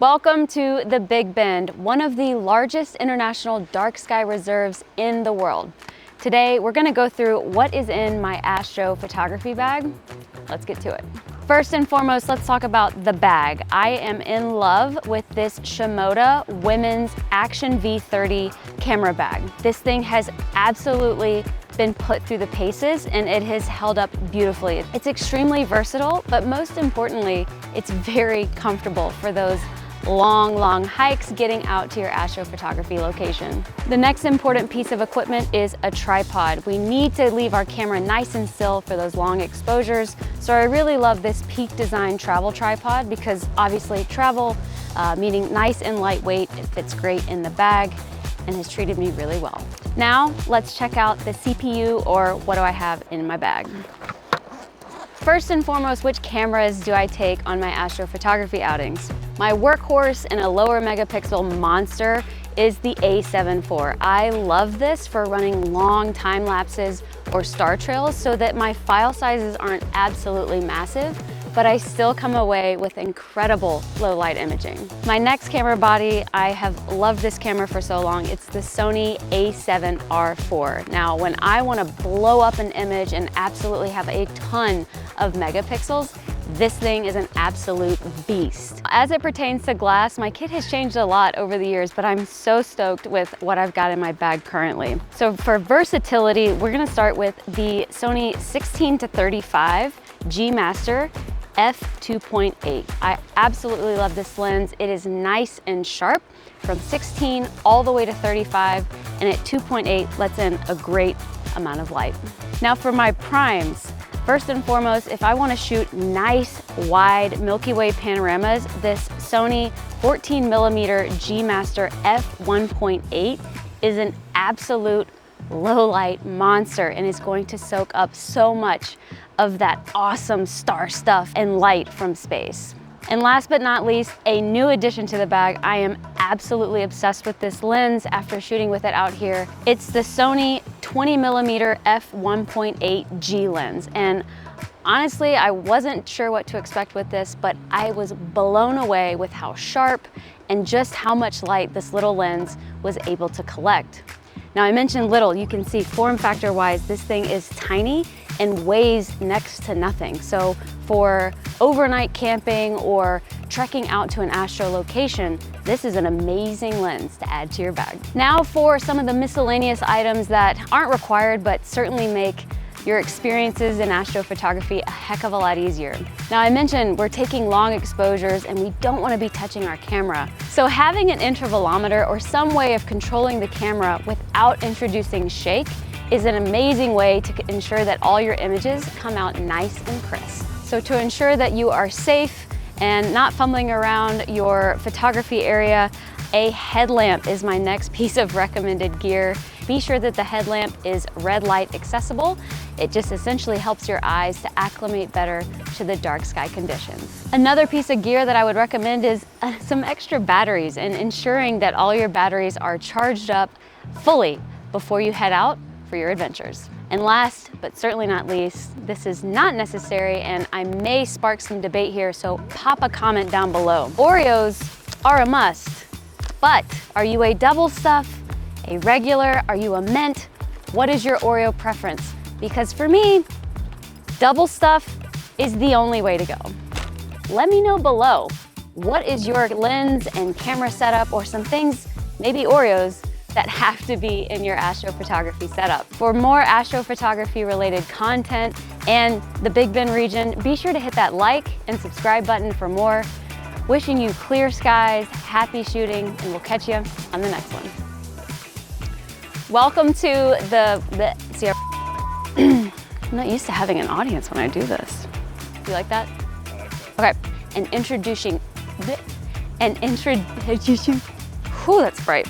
Welcome to the Big Bend, one of the largest international dark sky reserves in the world. Today, we're gonna go through what is in my astrophotography bag. Let's get to it. First and foremost, let's talk about the bag. I am in love with this Shimoda Women's Action V30 camera bag. This thing has absolutely been put through the paces and it has held up beautifully. It's extremely versatile, but most importantly, it's very comfortable for those long hikes getting out to your astrophotography location. The next important piece of equipment is a tripod. We need to leave our camera nice and still for those long exposures. So I really love this Peak Design travel tripod because obviously travel, meaning nice and lightweight, it fits great in the bag and has treated me really well. Now let's check out the CPU, or what do I have in my bag. First and foremost, which cameras do I take on my astrophotography outings? My workhorse in a lower megapixel monster is the A7 IV. I love this for running long time lapses or star trails so that my file sizes aren't absolutely massive, but I still come away with incredible low light imaging. My next camera body, I have loved this camera for so long. It's the Sony A7R IV. Now, when I want to blow up an image and absolutely have a ton of megapixels, this thing is an absolute beast. As it pertains to glass, my kit has changed a lot over the years, but I'm so stoked with what I've got in my bag currently. So for versatility, we're gonna start with the Sony 16-35 G Master f2.8. I absolutely love this lens. It is nice and sharp from 16 all the way to 35, and at 2.8 lets in a great amount of light. Now for my primes, first and foremost, if I want to shoot nice, wide Milky Way panoramas, this Sony 14mm G Master f1.8 is an absolute low light monster and is going to soak up so much of that awesome star stuff and light from space. And last but not least, a new addition to the bag. I am absolutely obsessed with this lens after shooting with it out here. It's the Sony 20mm f1.8 G lens. And honestly, I wasn't sure what to expect with this, but I was blown away with how sharp and just how much light this little lens was able to collect. Now I mentioned little, you can see form factor wise, this thing is tiny and weighs next to nothing. So for overnight camping or trekking out to an astro location, this is an amazing lens to add to your bag. Now for some of the miscellaneous items that aren't required, but certainly make your experiences in astrophotography a heck of a lot easier. Now I mentioned we're taking long exposures and we don't want to be touching our camera. So having an intervalometer or some way of controlling the camera without introducing shake is an amazing way to ensure that all your images come out nice and crisp. So to ensure that you are safe and not fumbling around your photography area, a headlamp is my next piece of recommended gear. Be sure that the headlamp is red light accessible. It just essentially helps your eyes to acclimate better to the dark sky conditions. Another piece of gear that I would recommend is some extra batteries and ensuring that all your batteries are charged up fully before you head out for your adventures. And last, but certainly not least, this is not necessary and I may spark some debate here, so pop a comment down below. Oreos are a must, but are you a double stuff, a regular, are you a mint? What is your Oreo preference? Because for me, double stuff is the only way to go. Let me know below, what is your lens and camera setup or some things, maybe Oreos, that have to be in your astrophotography setup. For more astrophotography related content and the Big Bend region, be sure to hit that like and subscribe button for more. Wishing you clear skies, happy shooting, and we'll catch you on the next one. Welcome to see, I'm not used to having an audience when I do this. You like that? Okay, and introducing, whew, that's bright.